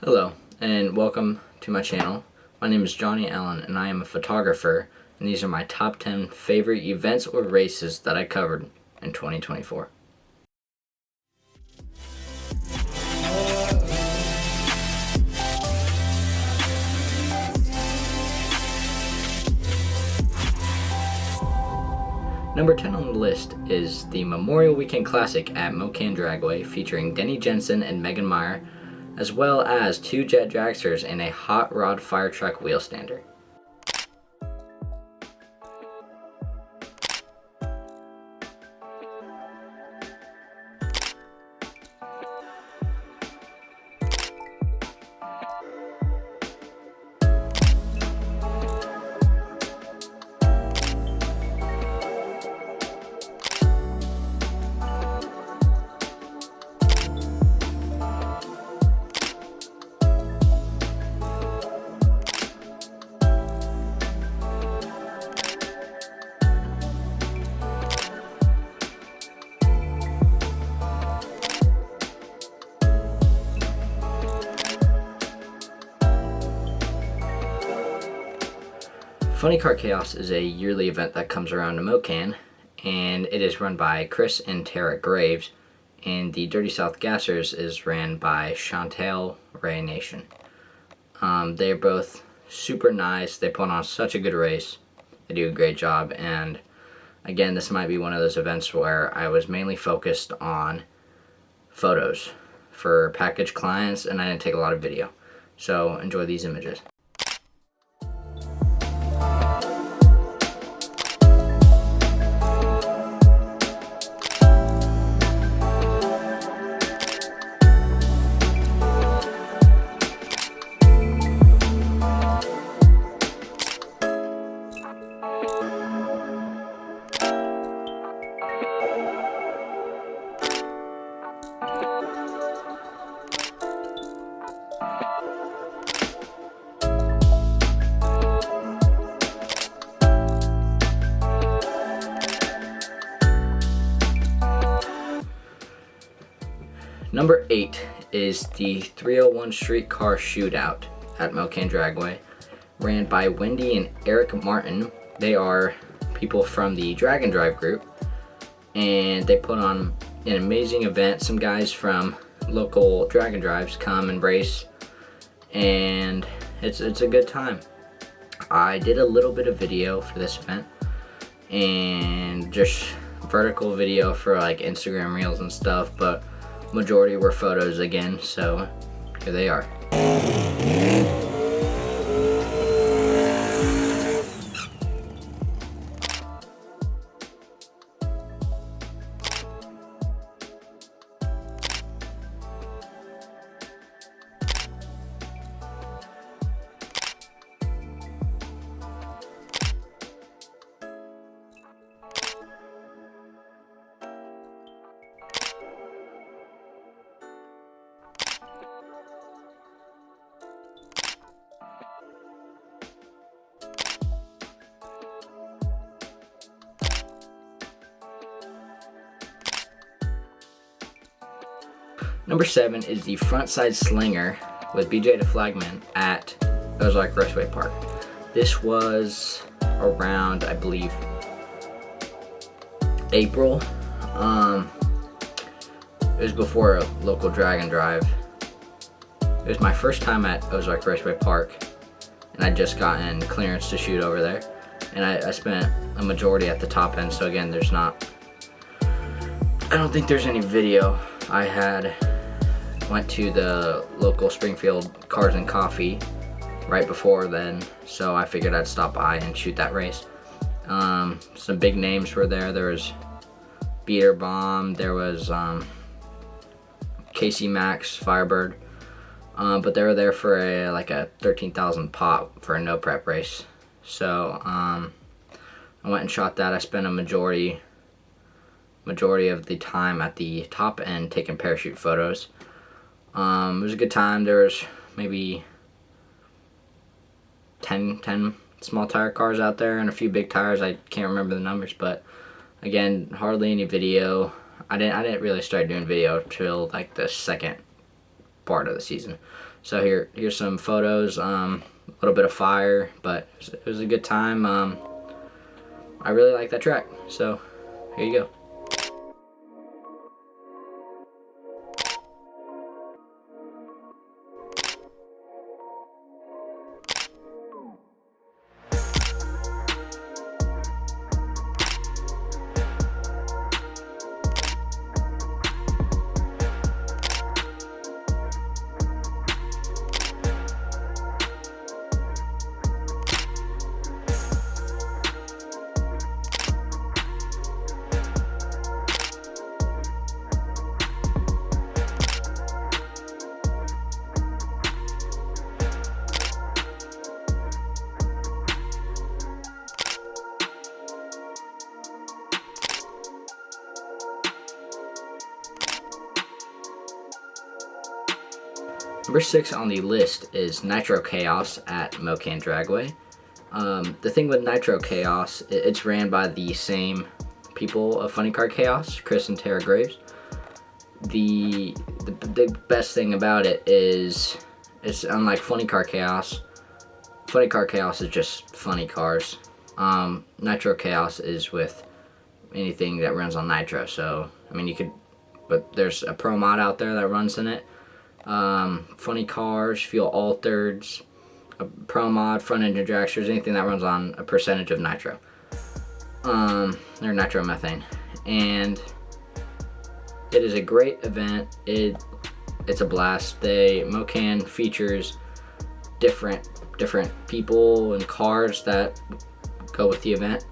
Hello, and welcome to my channel. My name is Jonny Allen, and I am a photographer, and these are my top 10 favorite events or races that I covered in 2024. Number 10 on the list is the Memorial Weekend Classic at Mocan Dragway, featuring Denny Jensen and Megan Meyer, as well as two jet dragsters and a hot rod fire truck wheel stander. Funny Car Chaos is a yearly event that comes around in Mocan, and it is run by Chris and Tara Graves, and the Dirty South Gassers is ran by Chantel Ray Nation. They're both super nice. They put on such a good race. They do a great job, and again, this might be one of those events where I was mainly focused on photos for package clients, and I didn't take a lot of video. So enjoy these images. Number 8 is the 301 Streetcar Shootout at Mocan Dragway, ran by Wendy and Eric Martin. They are people from the Drag and Drive group, and they put on an amazing event. Some guys from local Drag and Drives come and race, and it's a good time. I did a little bit of video for this event, and just vertical video for like Instagram Reels and stuff, but majority were photos again, so here they are. Number 7 is the Frontside Slinger with BJ the Flagman at Ozark Raceway Park. This was around, I believe, April. It was before a local Drag and Drive. It was my first time at Ozark Raceway Park, and I'd just gotten clearance to shoot over there. And I spent a majority at the top end, so again, I don't think there's any video. I went to the local Springfield Cars and Coffee right before then, so I figured I'd stop by and shoot that race. Some big names were there. There was Beater Bomb, there was Casey Max, Firebird, but they were there for a 13,000 pop for a no prep race. So I went and shot that. I spent a majority of the time at the top end taking parachute photos. It was a good time. There was maybe 10 small tire cars out there and a few big tires. I can't remember the numbers, but again, hardly any video. I didn't really start doing video till like the second part of the season. So here's some photos, a little bit of fire, but it was a good time. I really like that track, so here you go. Number 6 on the list is Nitro Chaos at Mocan Dragway. The thing with Nitro Chaos, it's ran by the same people of Funny Car Chaos, Chris and Tara Graves. The best thing about it is, it's unlike Funny Car Chaos. Funny Car Chaos is just funny cars. Nitro Chaos is with anything that runs on Nitro. So, I mean, but there's a pro mod out there that runs in it. Funny cars, fuel altereds, a pro mod, front engine dragsters, anything that runs on a percentage of nitro, or nitromethane. And it is a great event. It's a blast. Mocan features different people and cars that go with the event.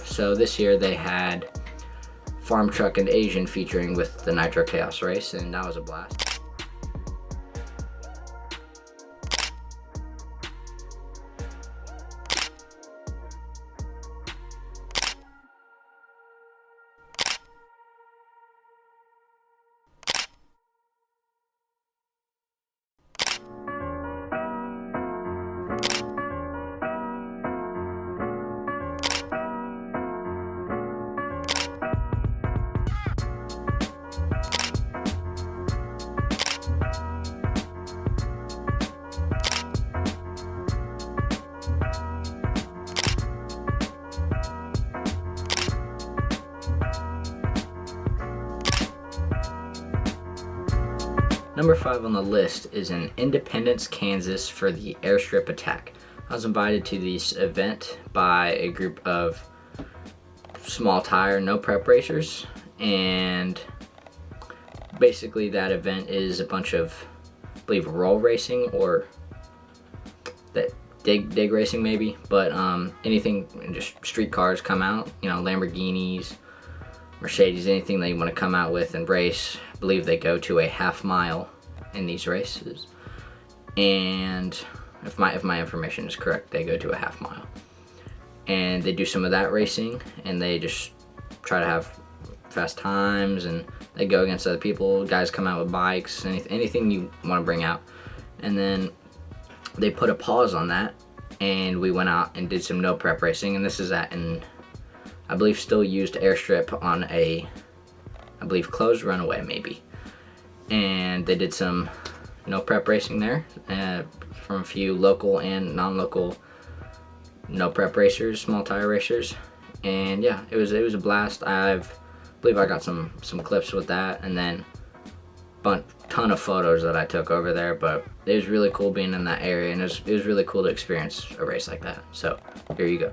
So this year they had Farm Truck and Asian featuring with the Nitro Chaos race, and that was a blast. Number 5 on the list is in Independence, Kansas for the Airstrip Attack. I was invited to this event by a group of small tire, no prep racers, and basically that event is a bunch of, I believe, roll racing or that dig racing maybe, but anything, just street cars come out, Lamborghinis, Mercedes, anything that you want to come out with and race. I believe they go to a half mile in these races, and if my information is correct, they go to a half mile, and they do some of that racing, and they just try to have fast times, and they go against other people. Guys come out with bikes, anything you want to bring out, and then they put a pause on that, and we went out and did some no prep racing, and this is at an, I believe, still used airstrip on a, I believe, closed runaway maybe. And they did some no prep racing there from a few local and non-local no prep racers, small tire racers, and yeah, it was a blast. I believe I got some clips with that, and then ton of photos that I took over there. But it was really cool being in that area, and it was really cool to experience a race like that. So here you go.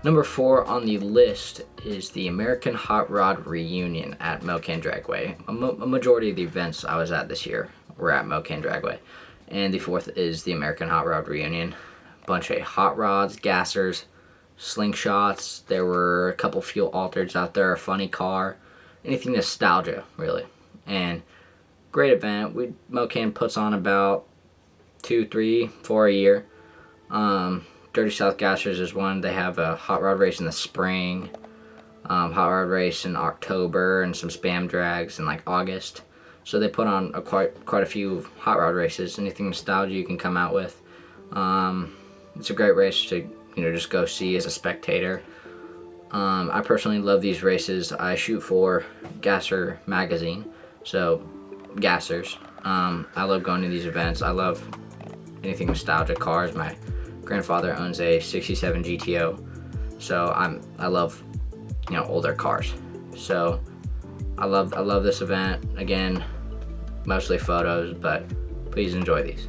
Number 4 on the list is the American Hot Rod Reunion at Mocan Dragway. A majority of the events I was at this year were at Mocan Dragway. And the 4th is the American Hot Rod Reunion. Bunch of hot rods, gassers, slingshots. There were a couple fuel altereds out there, a funny car, anything nostalgia, really. And great event. Mocan puts on about 2, 3, 4 a year. Dirty South Gassers is one. They have a hot rod race in the spring, hot rod race in October, and some spam drags in like August. So they put on quite a few hot rod races. Anything nostalgia you can come out with. It's a great race to just go see as a spectator. I personally love these races. I shoot for Gasser magazine, so Gassers. I love going to these events. I love anything nostalgia cars. My grandfather owns a 67 GTO, so I love older cars. So I love this event. Again, mostly photos, but please enjoy these.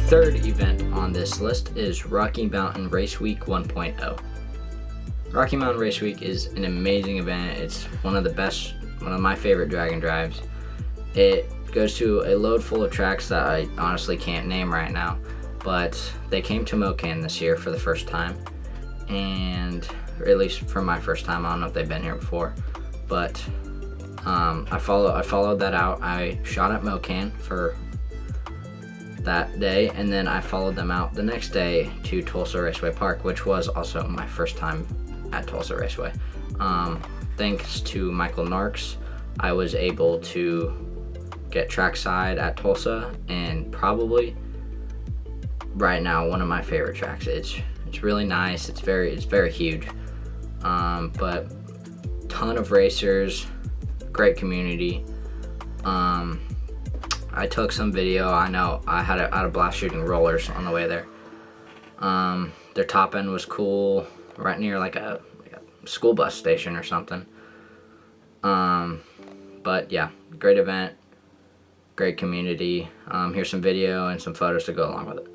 Third event on this list is Rocky Mountain Race Week 1.0. Rocky Mountain Race Week is an amazing event. It's one of my favorite drag and drives. It goes to a load full of tracks that I honestly can't name right now, but they came to Mocan this year for the first time, and or at least for my first time. I don't know if they've been here before, but I followed that out. I shot at Mocan for that day, and then I followed them out the next day to Tulsa Raceway Park, which was also my first time at Tulsa Raceway. Thanks to Michael Narks, I was able to get trackside at Tulsa, and probably right now one of my favorite tracks. It's really nice. It's very huge, but ton of racers, great community. I took some video. I know I had a blast shooting rollers on the way there. Their top end was cool, right near like a school bus station or something. But yeah, great event, great community. Here's some video and some photos to go along with it.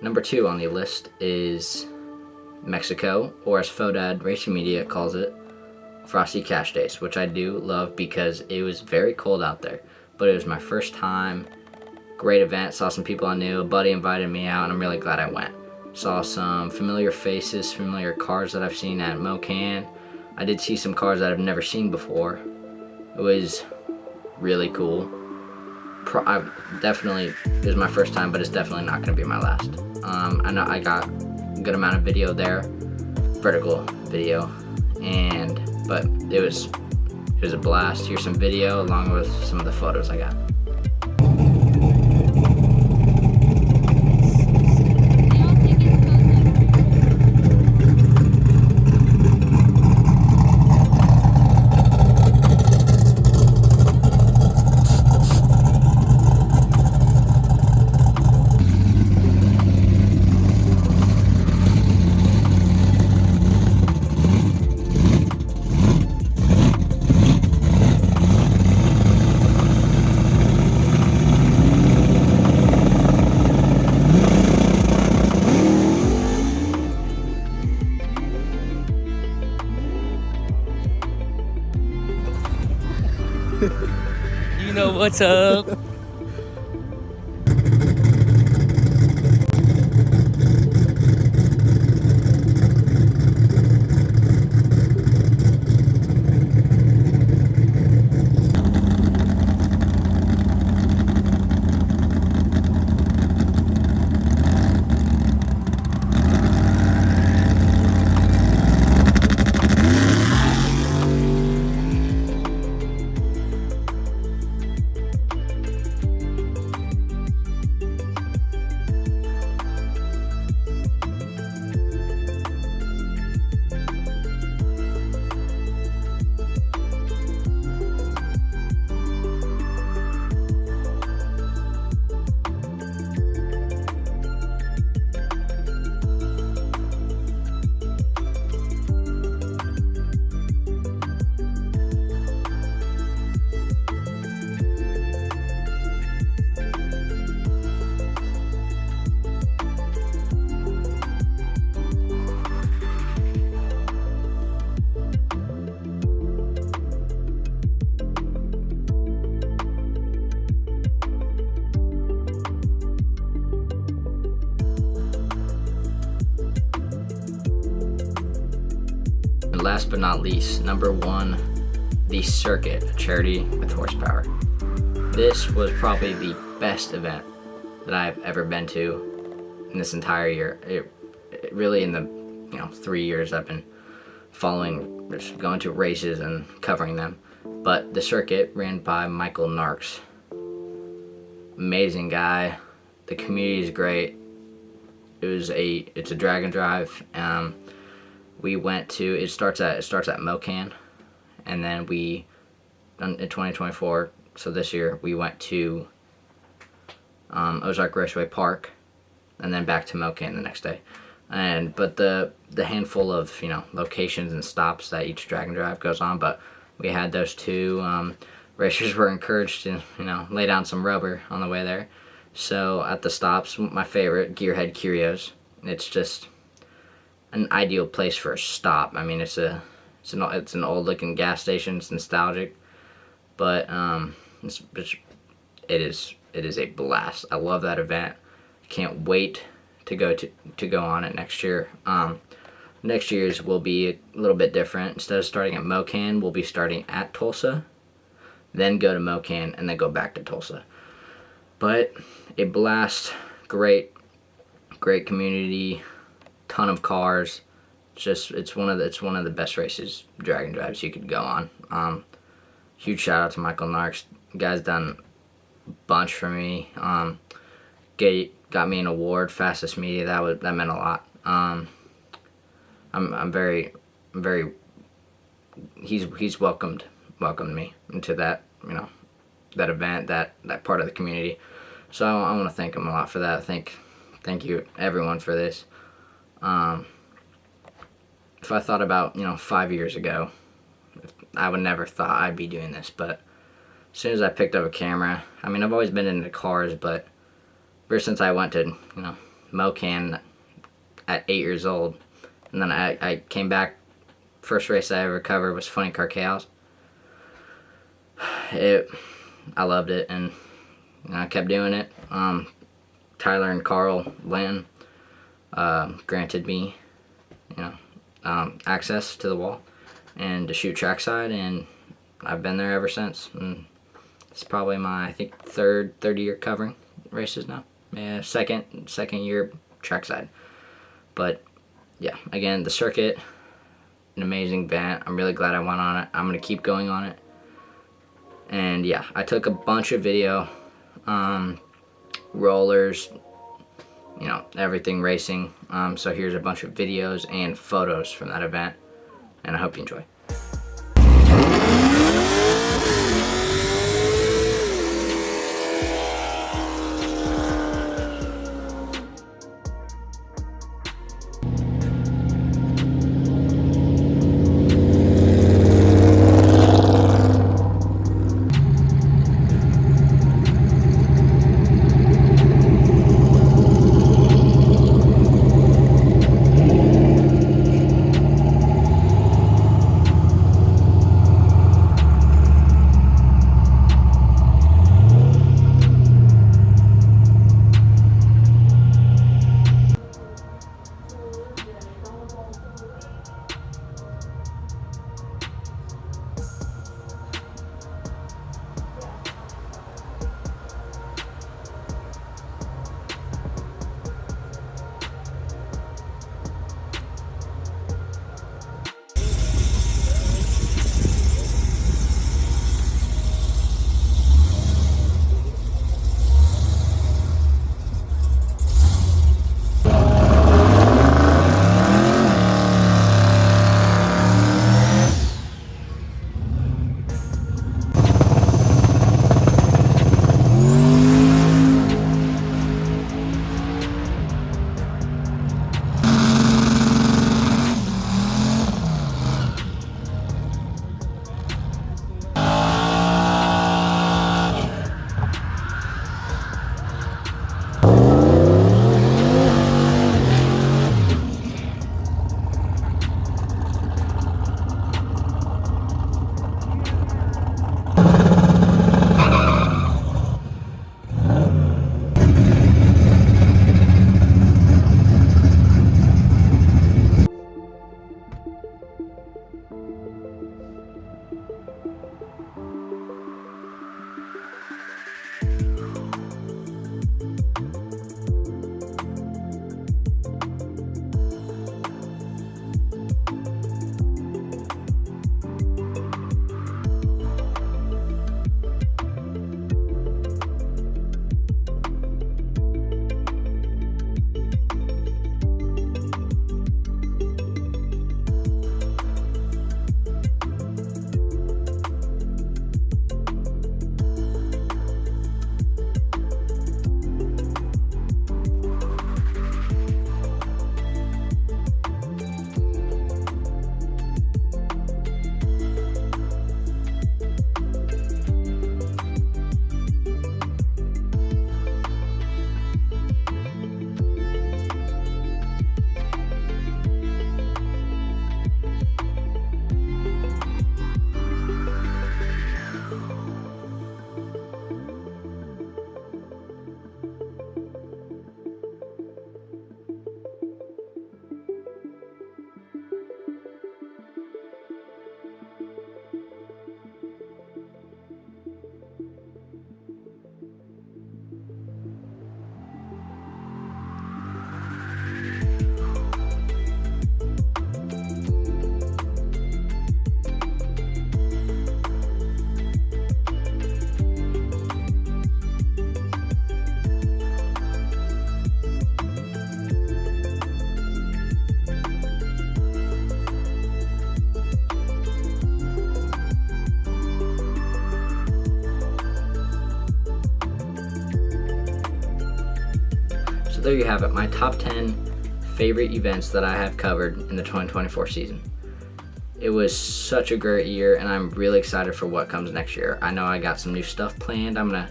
Number 2 on the list is Mexico, or as Fodad Racing Media calls it, Frosty Cash Days, which I do love because it was very cold out there. But it was my first time. Great event. Saw some people I knew. A buddy invited me out, and I'm really glad I went. Saw some familiar faces, familiar cars that I've seen at MoCan. I did see some cars that I've never seen before. It was really cool. It was my first time, but it's definitely not going to be my last. I know I got a good amount of video there, vertical video, but it was a blast. Here's some video along with some of the photos I got. You know what's up. And last but not least, number 1, the Circuit, a charity with horsepower. This was probably the best event that I've ever been to in this entire year. It really, in the 3 years I've been following, just going to races and covering them. But the Circuit, ran by Michael Narks. Amazing guy. The community is great. It's a drag and drive. We went to, it starts at MoCan, and then in 2024, so this year, we went to Ozark Raceway Park, and then back to MoCan the next day. But the handful of locations and stops that each drag and drive goes on, but we had those two. Racers were encouraged to lay down some rubber on the way there. So at the stops, my favorite, Gearhead Curios. It's just an ideal place for a stop. I mean, it's an old looking gas station. It's nostalgic, but it is a blast. I love that event. Can't wait to go on it next year. Next year's will be a little bit different. Instead of starting at MoCan, we'll be starting at Tulsa, then go to MoCan, and then go back to Tulsa. But a blast, great community, ton of cars. It's one of the best races, drag and drives you could go on. Huge shout out to Michael Narks. The guy's done a bunch for me. Got me an award, fastest media. That meant a lot. I'm very he's welcomed me into that that event, that part of the community. So I want to thank him a lot for that. Thank you everyone for this. If I thought about 5 years ago, I would never thought I'd be doing this, but as soon as I picked up a camera, I mean, I've always been into cars, but ever since I went to, Mocan at 8 years old, and then I came back. First race I ever covered was Funny Car Chaos. I loved it, and I kept doing it. Tyler and Carl Lynn granted me, access to the wall and to shoot trackside, and I've been there ever since. And it's probably my, I think, third year covering races now. Yeah, second year trackside. But yeah, again, the circuit, an amazing event. I'm really glad I went on it. I'm gonna keep going on it. And yeah, I took a bunch of video, rollers, everything racing. So here's a bunch of videos and photos from that event, and I hope you enjoy. So there you have it, my top 10 favorite events that I have covered in the 2024 season. It was such a great year, and I'm really excited for what comes next year. I know I got some new stuff planned. I'm gonna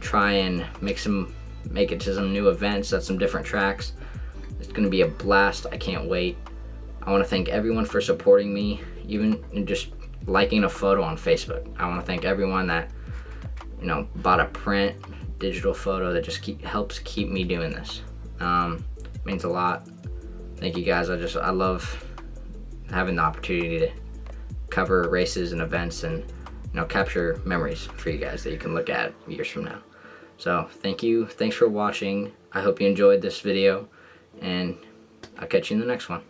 try and make some make it to some new events at some different tracks. It's going to be a blast. I can't wait. I want to thank everyone for supporting me, even just liking a photo on Facebook. I want to thank everyone that, you know, bought a print digital photo that just helps keep me doing this. Means a lot. Thank you guys. I love having the opportunity to cover races and events and, you know, capture memories for you guys that you can look at years from now. So thank you. Thanks for watching. I hope you enjoyed this video, and I'll catch you in the next one.